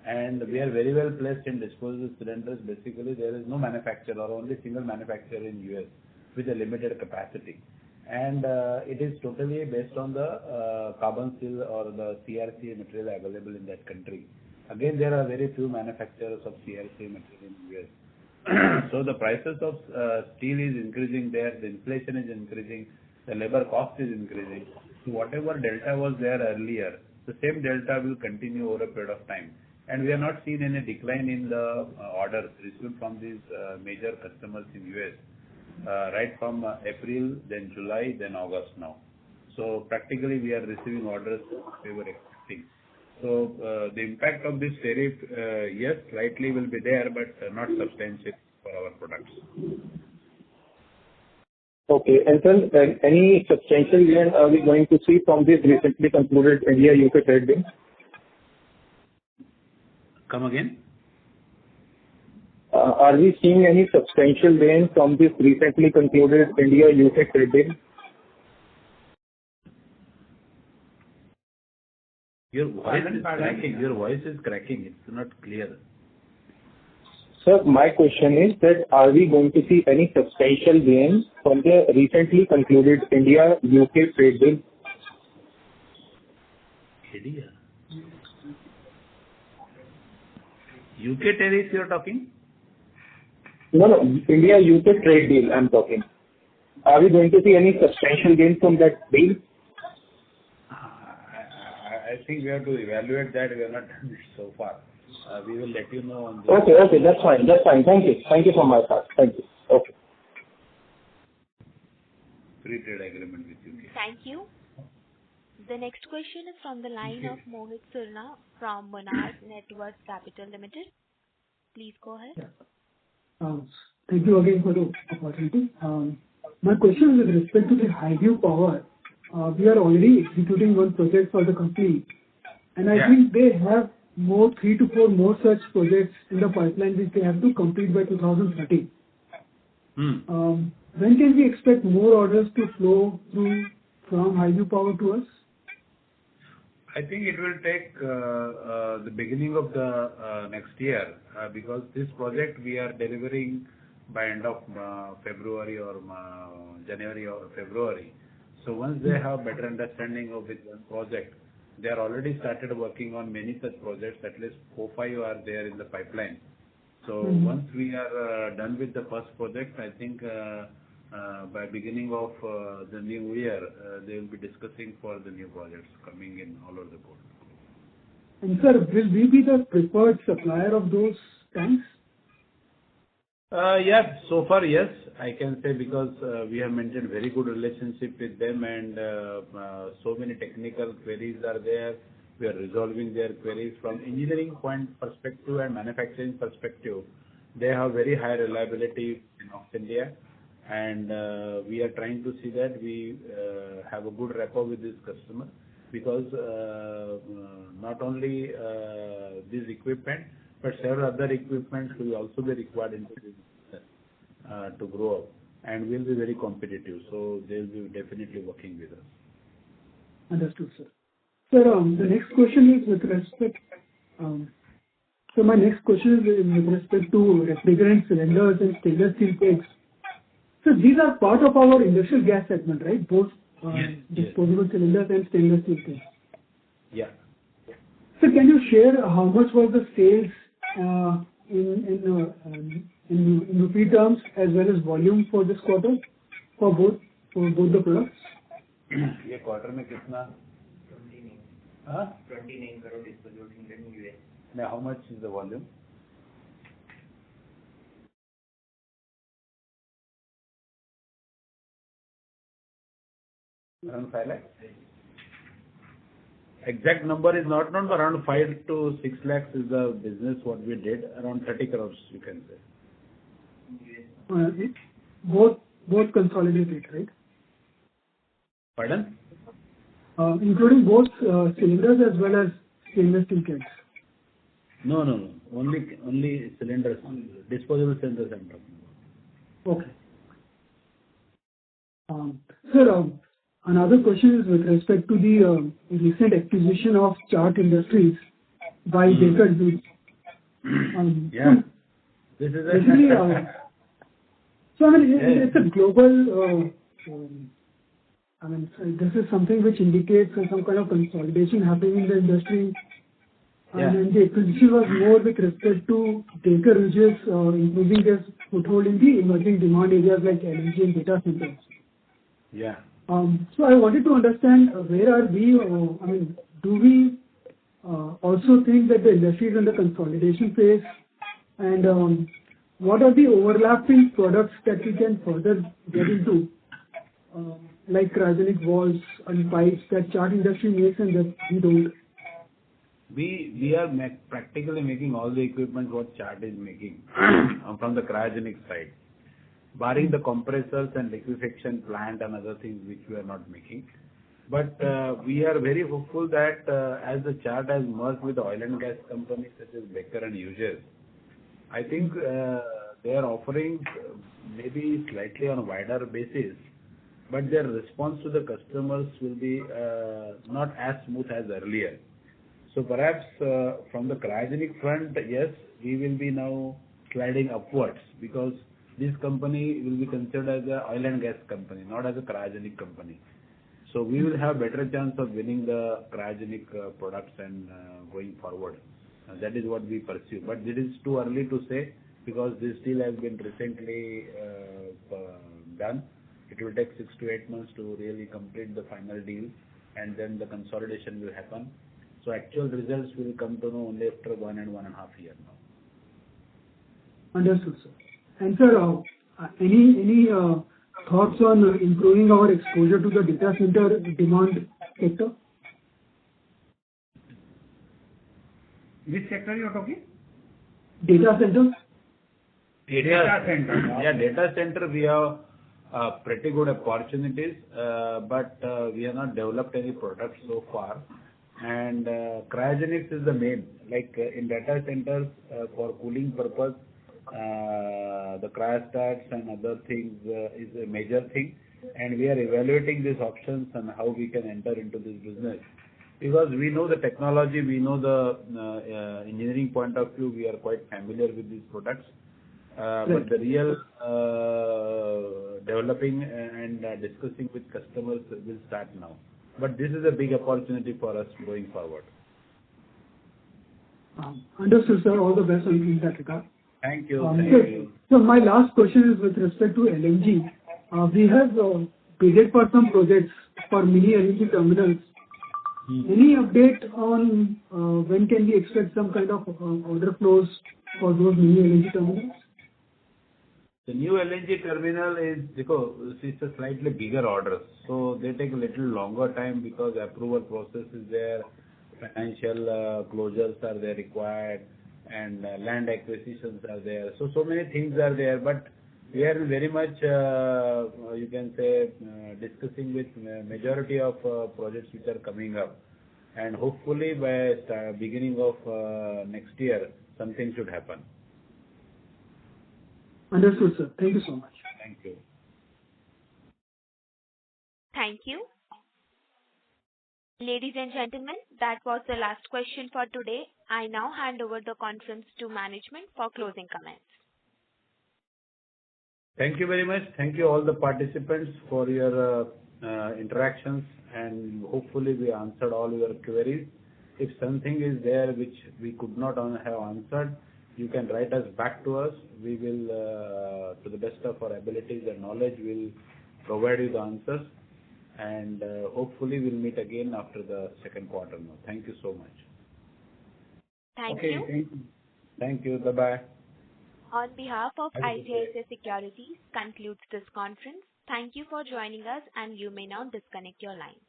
And we are very well placed in disposable cylinders. Basically, there is no manufacturer or only single manufacturer in US with a limited capacity. And it is totally based on the carbon steel or the CRC material available in that country. Again, there are very few manufacturers of CRC material in US. So the prices of steel is increasing there, the inflation is increasing, the labor cost is increasing. So whatever delta was there earlier, the same delta will continue over a period of time. And we are not seeing any decline in the orders received from these major customers in US, right from April, then July, then August now. So practically we are receiving orders we were expecting. So the impact of this tariff, yes, slightly will be there, but not substantial for our products. Okay. And then any substantial gain are we going to see from this recently concluded India-UK trade deal? Come again? Are we seeing any substantial gain from this recently concluded India-UK trade deal? Your voice is cracking. Your voice is cracking. It's not clear. Sir, my question is that are we going to see any substantial gain from the recently concluded India-UK trade deal? India? UK tariffs you are talking? No, India-UK trade deal I'm talking. Are we going to see any substantial gain from that deal? I think we have to evaluate that. We have not done it so far. We will let you know on this. Okay, that's fine. Thank you from my side. Thank you. Okay. Free trade agreement with UK. Thank you. The next question is from the line of Mohit Surna from Monarch Network Capital Limited. Please go ahead. Thank you again for the opportunity. My question is with respect to the hydro power. We are already executing one project for the company, and I think they have 3 to 4 more such projects in the pipeline which they have to complete by 2030. When can we expect more orders to flow through from hydro power to us? I think it will take the beginning of the next year because this project we are delivering by end of February or January or February. So once they have better understanding of this one project, they are already started working on many such projects. At least 4, 5 are there in the pipeline. So once we are done with the first project, I think by beginning of the new year, they will be discussing for the new projects coming in all over the board. And sir, will we be the preferred supplier of those tanks? Yes, so far yes, I can say because we have maintained very good relationship with them and so many technical queries are there. We are resolving their queries from engineering point perspective and manufacturing perspective. They have very high reliability in India, and we are trying to see that we have a good rapport with this customer because not only this equipment but several other equipment will also be required into this to grow up, and we'll be very competitive. So they'll be definitely working with us. Understood, sir. Sir, the next question is with respect. So my next question is with respect to refrigerant cylinders and stainless steel kegs. So these are part of our industrial gas segment, right? Both disposable cylinders and stainless steel kegs. Yeah. So can you share how much was the sales in rupee terms as well as volume for this quarter for both the products? ये quarter में कितना? 29 crore disposable cylinder in US. Now how much is the volume? Around 5 lakhs. Exact number is not known, but around 5 to 6 lakhs is the business what we did. Around 30 crores, you can say. Both consolidated, right? Pardon? Including both cylinders as well as stainless steel kegs. No. Only cylinders, disposable cylinders I'm talking about. Okay. Sir, another question is with respect to the recent acquisition of Chart Industries by Baker Hughes. This is basically, so I mean, it's a global. I mean, this is something which indicates some kind of consolidation happening in the industry. And the acquisition was more with respect to Baker Hughes increasing their foothold in the emerging demand areas like LNG and data centers. Yeah. So I wanted to understand where are we, I mean, do we also think that the industry is in the consolidation phase, and what are the overlapping products that we can further get into, like cryogenic valves and pipes that Chart Industry makes and that we don't? We are practically making all the equipment what Chart is making from the cryogenic side, barring the compressors and liquefaction plant and other things which we are not making. But we are very hopeful that as the Chart has merged with the oil and gas companies such as Baker and Hughes, I think they are offering maybe slightly on a wider basis, but their response to the customers will be not as smooth as earlier. So perhaps from the cryogenic front, yes, we will be now sliding upwards because this company will be considered as an oil and gas company, not as a cryogenic company. So we will have better chance of winning the cryogenic products and going forward. That is what we pursue. But it is too early to say because this deal has been recently done. It will take 6 to 8 months to really complete the final deal, and then the consolidation will happen. So actual results will come to know only after 1 and 1.5 years now. Understood, sir. And sir, any thoughts on improving our exposure to the data center demand sector? Which sector you are talking? Data centers. Data center. Yeah, data center we have pretty good opportunities, but we have not developed any products so far. And cryogenics is the main, like in data centers for cooling purpose, the cryostats and other things is a major thing, and we are evaluating these options and how we can enter into this business because we know the technology, we know the engineering point of view, we are quite familiar with these products, but the real developing and discussing with customers will start now. But this is a big opportunity for us going forward. Understood, sir. All the best in that regard. Thank you. So my last question is with respect to LNG. We have bidded for some projects for mini LNG terminals. Any update on when can we expect some kind of order flows for those mini LNG terminals? The new LNG terminal is because it's a slightly bigger order, so they take a little longer time because approval process is there, financial closures are there required, and land acquisitions are there. So many things are there, but we are very much, you can say, discussing with majority of projects which are coming up, and hopefully by beginning of next year something should happen. Understood, sir. Thank you so much. Thank you. Thank you. Ladies and gentlemen, that was the last question for today. I now hand over the conference to management for closing comments. Thank you very much. Thank you all the participants for your interactions, and hopefully we answered all your queries. If something is there which we could not have answered, you can write us back to us. We will, to the best of our abilities and knowledge, will provide you the answers, and hopefully we'll meet again after the second quarter now. Thank you so much. Thank you. Thank you. Thank you. Bye-bye. On behalf of Have a good day. ICICI Securities, concludes this conference. Thank you for joining us, and you may now disconnect your lines.